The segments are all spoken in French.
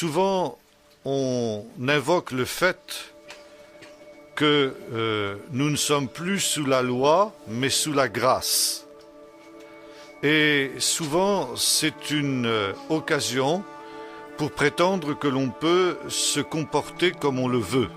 Souvent, on invoque le fait que nous ne sommes plus sous la loi, mais sous la grâce. Et souvent, c'est une occasion pour prétendre que l'on peut se comporter comme on le veut.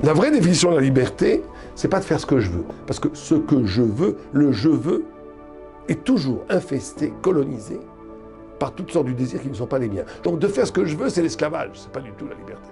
La vraie définition de la liberté, c'est pas de faire ce que je veux. Parce que ce que je veux, le je veux, est toujours infesté, colonisé par toutes sortes de désirs qui ne sont pas les miens. Donc de faire ce que je veux, c'est l'esclavage, c'est pas du tout la liberté.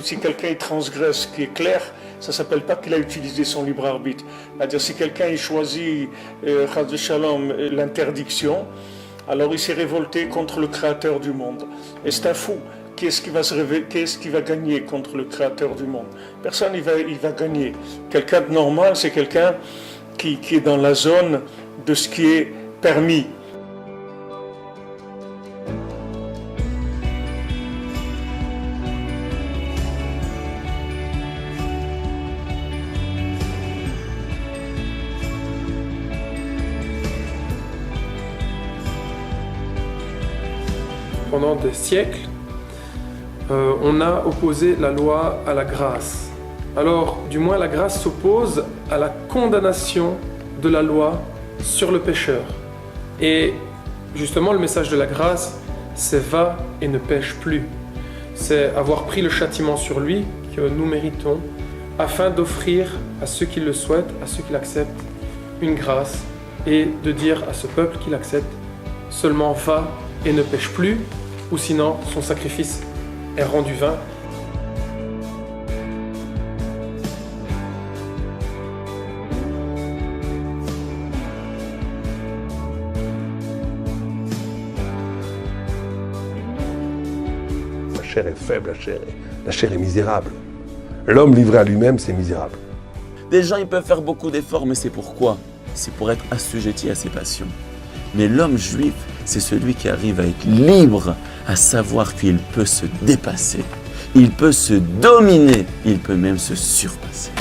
Si quelqu'un transgresse ce qui est clair, ça ne s'appelle pas qu'il a utilisé son libre arbitre. C'est-à-dire si quelqu'un choisit l'interdiction, alors il s'est révolté contre le créateur du monde. Et c'est un fou. Qu'est-ce qui va gagner contre le créateur du monde? Personne il va gagner. Quelqu'un de normal, c'est quelqu'un qui est dans la zone de ce qui est permis. Pendant des siècles, on a opposé la loi à la grâce. Alors, du moins, la grâce s'oppose à la condamnation de la loi sur le pécheur. Et justement, le message de la grâce, c'est « va et ne pêche plus ». C'est avoir pris le châtiment sur lui que nous méritons, afin d'offrir à ceux qui le souhaitent, à ceux qui l'acceptent, une grâce, et de dire à ce peuple qui l'accepte seulement « va et ne pêche plus », ou sinon son sacrifice est rendu vain. La chair est faible, la chair est misérable. L'homme livré à lui-même, c'est misérable. Des gens, ils peuvent faire beaucoup d'efforts, mais c'est pourquoi? C'est pour être assujetti à ses passions. Mais l'homme juif, c'est celui qui arrive à être libre, à savoir qu'il peut se dépasser, il peut se dominer, il peut même se surpasser.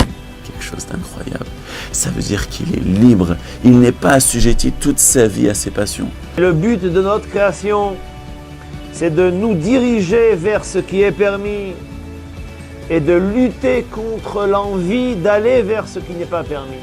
Quelque chose d'incroyable. Ça veut dire qu'il est libre, il n'est pas assujetti toute sa vie à ses passions. Le but de notre création, c'est de nous diriger vers ce qui est permis et de lutter contre l'envie d'aller vers ce qui n'est pas permis.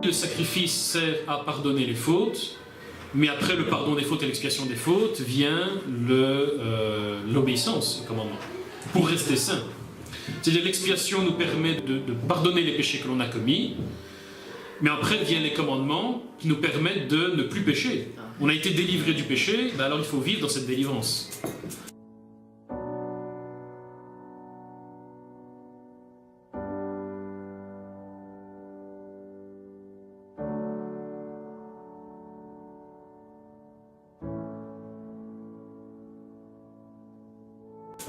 Le sacrifice sert à pardonner les fautes, mais après le pardon des fautes et l'expiation des fautes vient l'obéissance au commandement, pour rester saint. C'est-à-dire l'expiation nous permet de pardonner les péchés que l'on a commis, mais après viennent les commandements qui nous permettent de ne plus pécher. On a été délivré du péché, alors il faut vivre dans cette délivrance.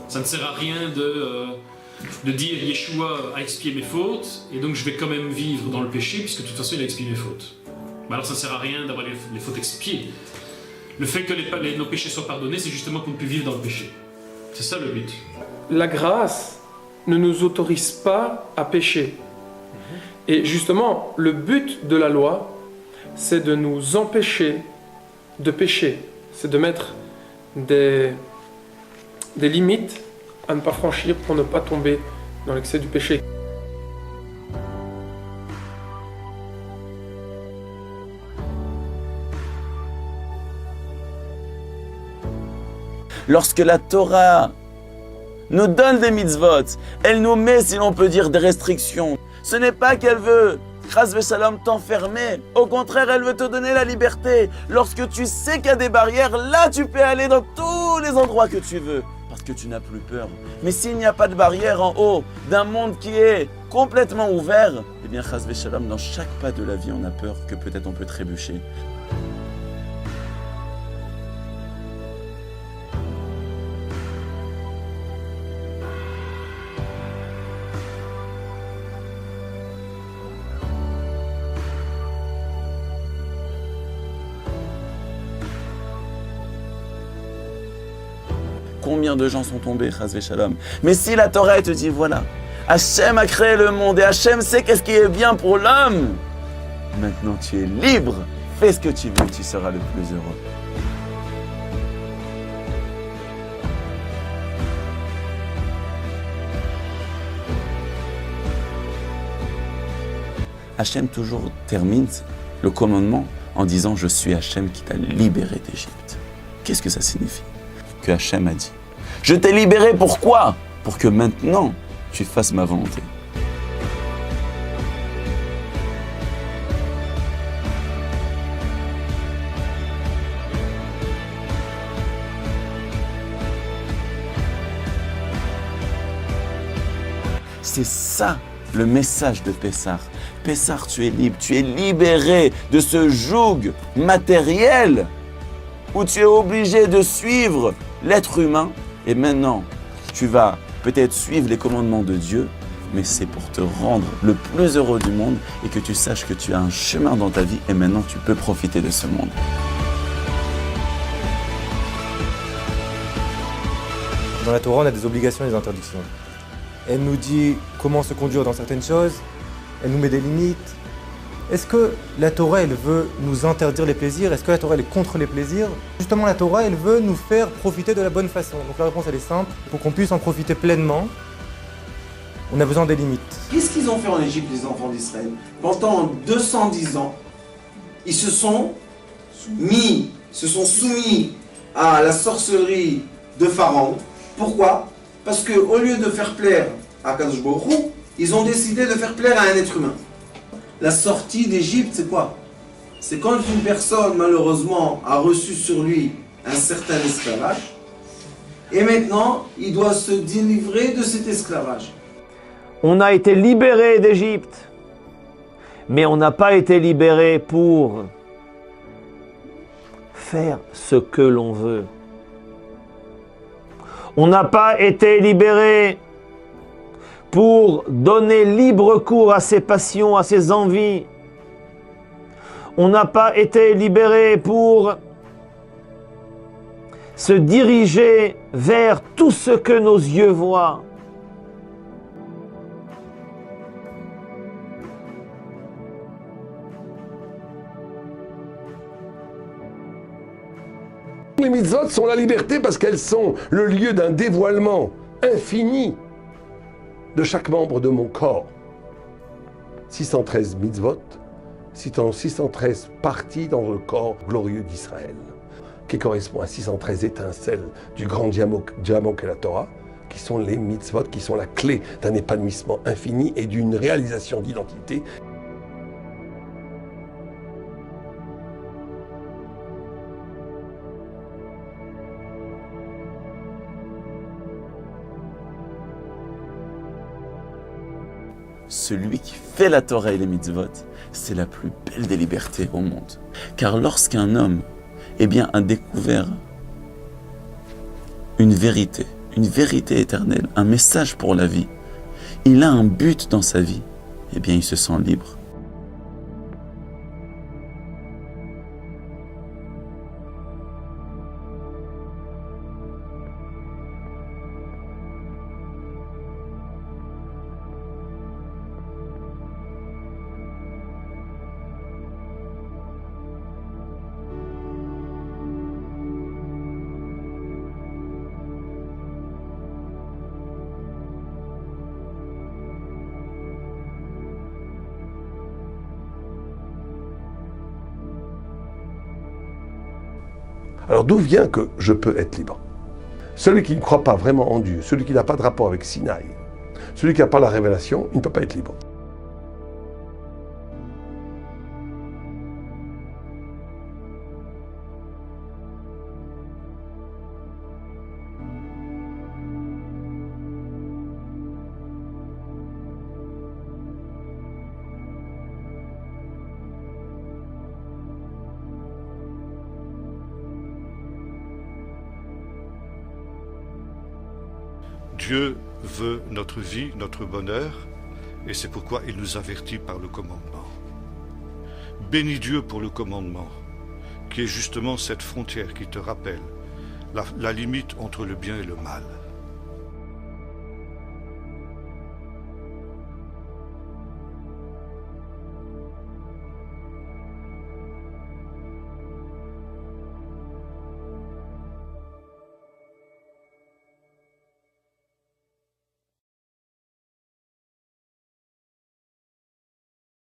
Ça ne sert à rien de dire Yeshua a expié mes fautes et donc je vais quand même vivre dans le péché puisque de toute façon il a expié mes fautes. Mais alors ça ne sert à rien d'avoir les fautes expiées. Le fait que nos péchés soient pardonnés, c'est justement qu'on ne peut vivre dans le péché. C'est ça le but. La grâce ne nous autorise pas à pécher. Et justement, le but de la loi, c'est de nous empêcher de pécher. C'est de mettre des limites à ne pas franchir pour ne pas tomber dans l'excès du péché. Lorsque la Torah nous donne des mitzvot. Elle nous met, si l'on peut dire, des restrictions. Ce n'est pas qu'elle veut, chas v'shalom, t'enfermer. Au contraire, elle veut te donner la liberté. Lorsque tu sais qu'il y a des barrières, là, tu peux aller dans tous les endroits que tu veux. Parce que tu n'as plus peur. Mais s'il n'y a pas de barrière en haut, d'un monde qui est complètement ouvert, eh bien, chas v'shalom, dans chaque pas de la vie, on a peur que peut-être on peut trébucher. Combien de gens sont tombés, chas v'shalom. Mais si la Torah te dit, voilà, Hachem a créé le monde et Hachem sait qu'est-ce qui est bien pour l'homme. Maintenant tu es libre, fais ce que tu veux, tu seras le plus heureux. Hachem toujours termine le commandement en disant « Je suis Hachem qui t'a libéré d'Égypte ». Qu'est-ce que ça signifie? Que Hachem a dit « Je t'ai libéré, pourquoi? Pour que maintenant, tu fasses ma volonté. » C'est ça le message de Pessah. Pessah, tu es libre, tu es libéré de ce joug matériel où tu es obligé de suivre l'être humain. Et maintenant, tu vas peut-être suivre les commandements de Dieu, mais c'est pour te rendre le plus heureux du monde et que tu saches que tu as un chemin dans ta vie et maintenant tu peux profiter de ce monde. Dans la Torah, on a des obligations et des interdictions. Elle nous dit comment se conduire dans certaines choses, elle nous met des limites. Est-ce que la Torah, elle veut nous interdire les plaisirs? Est-ce que la Torah, elle est contre les plaisirs? Justement, la Torah, elle veut nous faire profiter de la bonne façon. Donc la réponse, elle est simple. Pour qu'on puisse en profiter pleinement, on a besoin des limites. Qu'est-ce qu'ils ont fait en Égypte, les enfants d'Israël? Pendant 210 ans, ils se sont soumis à la sorcellerie de Pharaon. Pourquoi? Parce qu'au lieu de faire plaire à Kadosh Baruch Hu, ils ont décidé de faire plaire à un être humain. La sortie d'Égypte, c'est quoi? C'est quand une personne, malheureusement, a reçu sur lui un certain esclavage, et maintenant, il doit se délivrer de cet esclavage. On a été libéré d'Égypte, mais on n'a pas été libéré pour faire ce que l'on veut. On n'a pas été libéré pour donner libre cours à ses passions, à ses envies. On n'a pas été libéré pour se diriger vers tout ce que nos yeux voient. Les mitzvot sont la liberté parce qu'elles sont le lieu d'un dévoilement infini de chaque membre de mon corps. 613 mitzvot, 613 parties dans le corps glorieux d'Israël, qui correspond à 613 étincelles du grand diamant qu'est la Torah, qui sont les mitzvot, qui sont la clé d'un épanouissement infini et d'une réalisation d'identité. Celui qui fait la Torah et les mitzvot, c'est la plus belle des libertés au monde. Car lorsqu'un homme a découvert une vérité éternelle, un message pour la vie, il a un but dans sa vie, il se sent libre. Alors d'où vient que je peux être libre? Celui qui ne croit pas vraiment en Dieu, celui qui n'a pas de rapport avec Sinaï, celui qui n'a pas la révélation, il ne peut pas être libre. Dieu veut notre vie, notre bonheur, et c'est pourquoi il nous avertit par le commandement. Bénis Dieu pour le commandement, qui est justement cette frontière qui te rappelle la limite entre le bien et le mal.